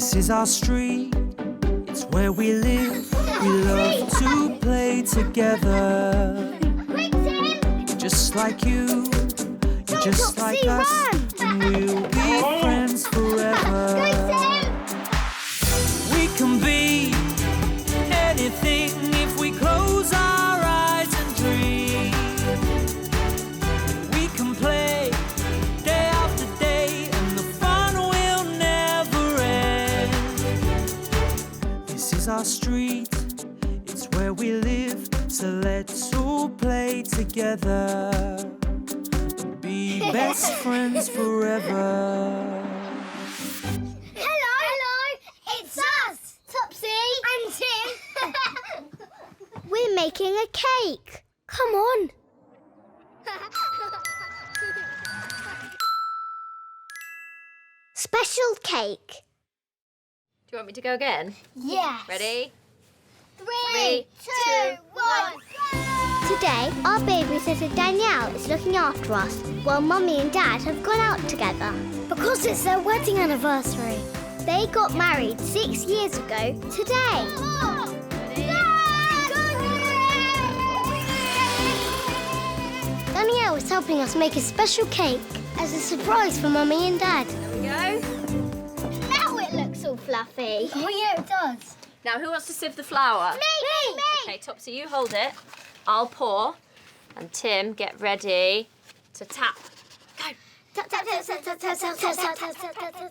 This is our street, it's where we live. We love to play together. Quick, Tim! Just like you, just Topsy, like us, run! and we'll be friends forever. Go, Tim! We can be anything if we close our eyes and dream. We can play day after day, and the fun will never end. This is our street, it's where we live, so let's all play together. Be best friends forever. Hello! It's us! Topsy and Tim! We're making a cake. Come on. Special cake. Do you want me to go again? Yes. Ready? 3, 2, 1, Today, our babysitter Danielle is looking after us while Mummy and Dad have gone out together. Because it's their wedding anniversary. They got married 6 years ago today. Danielle is helping us make a special cake as a surprise for Mummy and Dad. There we go. Now it looks all fluffy. Oh, yeah, it does. Now, who wants to sieve the flour? Me! Okay, Topsy, you hold it. I'll pour. And Tim, get ready to tap. Go.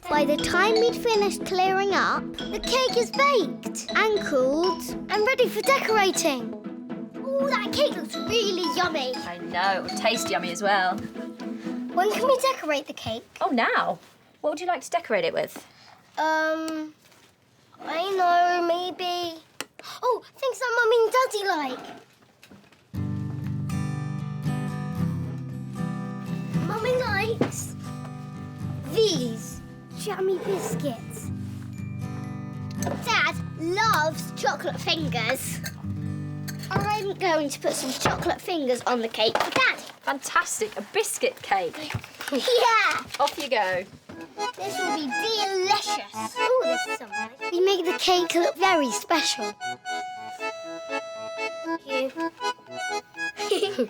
By the time we'd finished clearing up, the cake is baked and cooled and ready for decorating. Oh, that cake looks really yummy. I know, it will taste yummy as well. When can we decorate the cake? Oh, now? What would you like to decorate it with? I know, maybe... Oh, things that Mummy and Daddy like. Mummy likes these jammy biscuits. Dad loves chocolate fingers. I'm going to put some chocolate fingers on the cake for Dad. Fantastic, a biscuit cake. Yeah! Off you go. This will be delicious. Oh, this is so nice. We make the cake look very special. Thank you.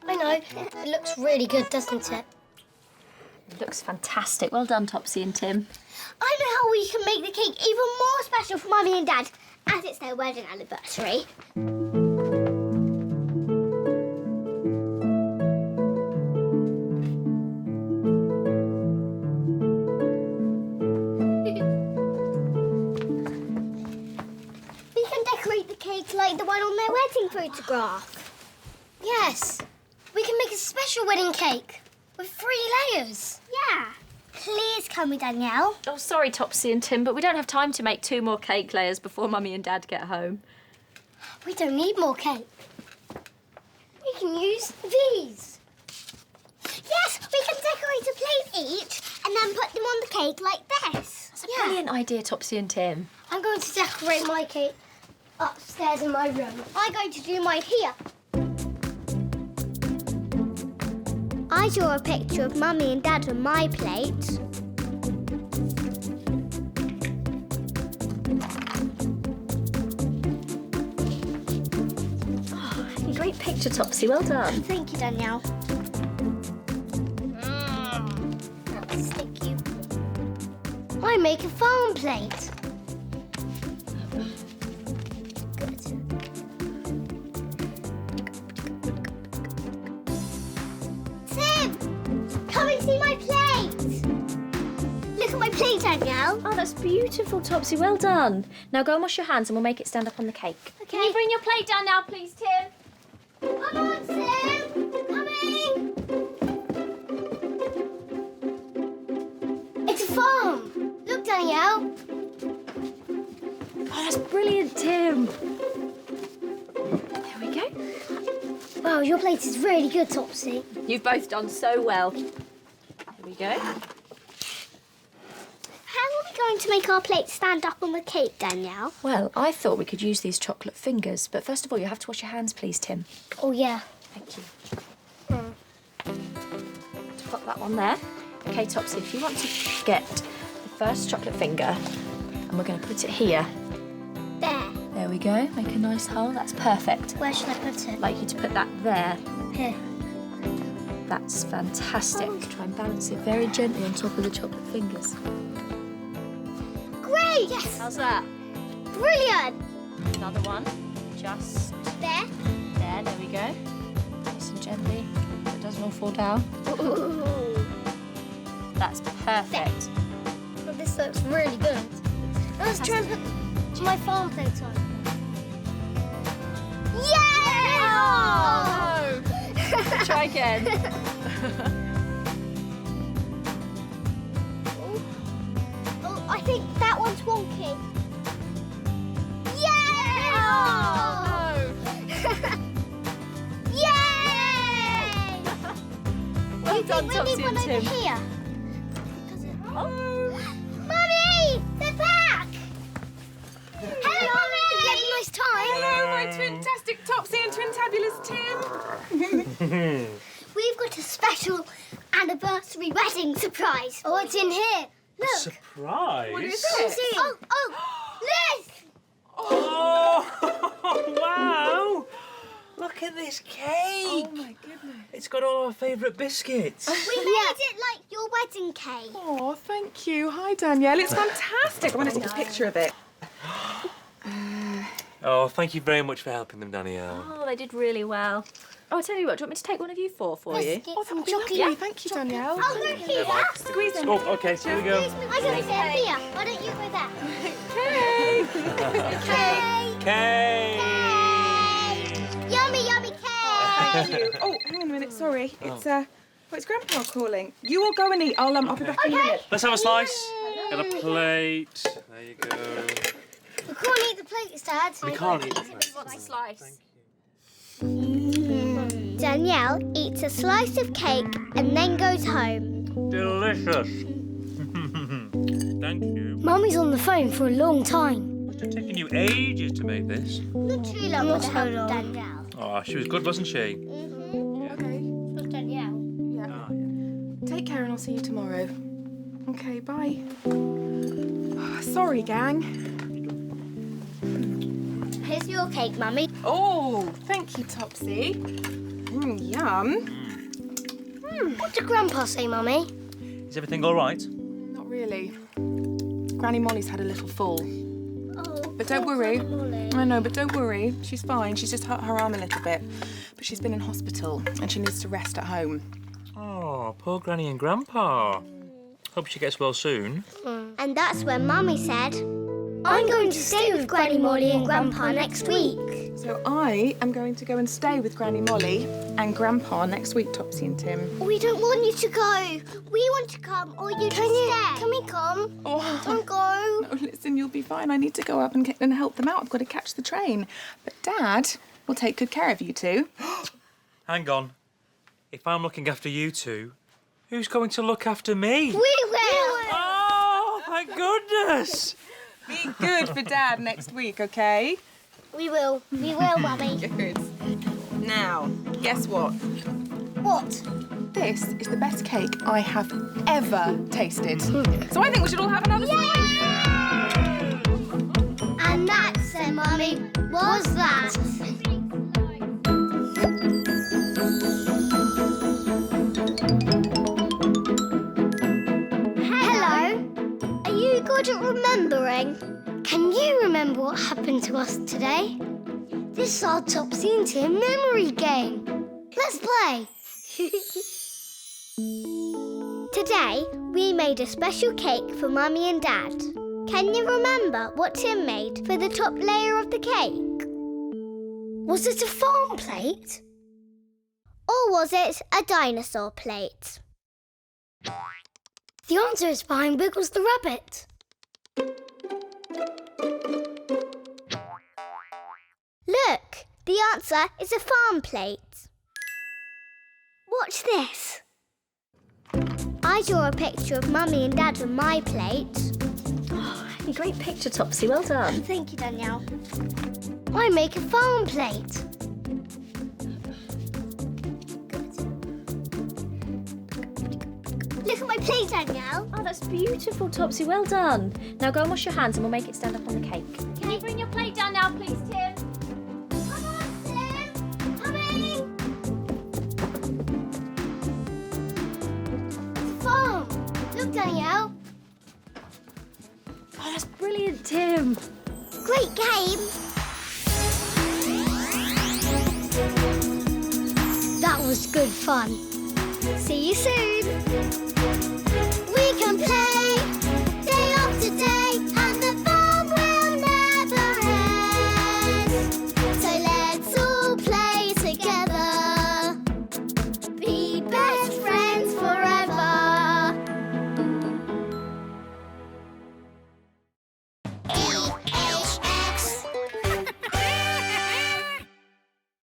I know. It looks really good, doesn't it? It looks fantastic. Well done, Topsy and Tim. I know how we can make the cake even more special for Mummy and Dad, as it's their wedding anniversary. We can decorate the cake like the one on their wedding photograph. Yes, we can make a special wedding cake with 3 layers. Yeah. Please come with Danielle. Oh, sorry, Topsy and Tim, but we don't have time to make 2 more cake layers before Mummy and Dad get home. We don't need more cake. We can use these. Yes, we can decorate a plate each and then put them on the cake like this. That's a brilliant idea, Topsy and Tim. I'm going to decorate my cake upstairs in my room. I'm going to do mine here. I draw a picture of Mummy and Dad on my plate. Oh, great picture, Topsy. Well done. Thank you, Danielle. That's sticky. I make a farm plate. Good. Tim, come and see my plate. Look at my plate, Danielle. Oh, that's beautiful, Topsy. Well done. Now go and wash your hands and we'll make it stand up on the cake. Okay. Can you bring your plate down now, please, Tim? Come on, Tim. Coming. It's a farm. Look, Danielle. Oh, that's brilliant, Tim. There we go. Wow, your plate is really good, Topsy. You've both done so well. There we go. How are we going to make our plate stand up on the cake, Danielle? Well, I thought we could use these chocolate fingers, but first of all, you have to wash your hands, please, Tim. Oh, yeah. Thank you. pop that one there. Okay, Topsy, if you want to get the first chocolate finger, and we're going to put it here. There. There we go. Make a nice hole. That's perfect. Where should I put it? I'd like you to put that there. Here. That's fantastic. Try and balance it very gently on top of the chocolate fingers. Great! Yes! How's that? Brilliant! Another one. Just There. there we go. Nice and gently, so it doesn't all fall down. Ooh. That's perfect. Well, this looks really good. Now let's try and put my farm plate on. Yeah! Oh, no. Try again. Oh, I think that one's wonky. Yeah! Oh, Yay! Well done, we Topsy need one and Tim. over here. Oh. Mummy! They're back! Hello, Mummy! Did you have a nice time? Hello, my twin-tastic Topsy and twin-tabulous Tim. We've got a special anniversary wedding surprise. Oh, it's in here. Look. Surprise! What is Can you it? see? Oh, Liz! Oh, wow! Look at this cake! Oh, my goodness. It's got all our favourite biscuits. We made it like your wedding cake. Oh, thank you. Hi, Danielle. It's fantastic. I want to take a picture of it. Oh, thank you very much for helping them, Danielle. Oh, they did really well. Oh, I'll tell you what, do you want me to take one of you four for you? Oh, that would be lovely. Thank you, Danielle. I'll go here. Squeeze in. Oh, okay, here we go. I go there. Here. Why don't you go there? Cake. Cake. Cake! Yummy, yummy cake. Thank you. Oh, hang on a minute. Sorry. It's Grandpa calling. You all go and eat. I'll be back in a minute. Let's have a slice. And a plate. There you go. We can't eat the plates, Dad. We can't eat the plate. What's a slice? Danielle eats a slice of cake and then goes home. Delicious. Thank you. Mummy's on the phone for a long time. Must have taken you ages to make this. Not too long. Not so long. Danielle. Oh, she was good, wasn't she? Okay. For Danielle. Yeah. Take care and I'll see you tomorrow. Okay, bye. Sorry, gang. Here's your cake, Mummy. Oh, thank you, Topsy. Yum. What did Grandpa say, Mummy? Is everything all right? Not really. Granny Molly's had a little fall. Oh, But don't worry. I know, but don't worry. She's fine. She's just hurt her arm a little bit. But she's been in hospital and she needs to rest at home. Oh, poor Granny and Grandpa. Hope she gets well soon. And that's when Mummy said, I'm going to stay with Granny Molly and Grandpa next week. So I am going to go and stay with Granny Molly and Grandpa next week, Topsy and Tim. We don't want you to go. We want to come, or you can stay. Can we come? Oh, Don't go. no, listen, you'll be fine. I need to go up and help them out. I've got to catch the train. But Dad will take good care of you two. Hang on. If I'm looking after you two, who's going to look after me? We will. Oh, thank goodness! Be good for Dad next week, okay? We will. We will, Mummy. Good. Now, guess what? What? This is the best cake I have ever tasted. So I think we should all have another slice. And that's it, Mummy. Was that? Hello. Are you good at remembering? Can you remember what happened to us today? This is our Topsy and Tim memory game. Let's play. Today, we made a special cake for Mummy and Dad. Can you remember what Tim made for the top layer of the cake? Was it a farm plate? Or was it a dinosaur plate? The answer is behind Wiggles the rabbit. Look, the answer is a farm plate. Watch this. I draw a picture of Mummy and Dad on my plate. A great picture, Topsy. Well done. Thank you, Danielle. I make a farm plate. Look at my plate, Danielle. Oh, that's beautiful, Topsy. Well done. Now go and wash your hands and we'll make it stand up on the cake. Can you bring your plate down now, please, Tim? Come on, Tim. Coming. It's foam. Look, Danielle. Oh, that's brilliant, Tim. Great game. That was good fun. See you soon.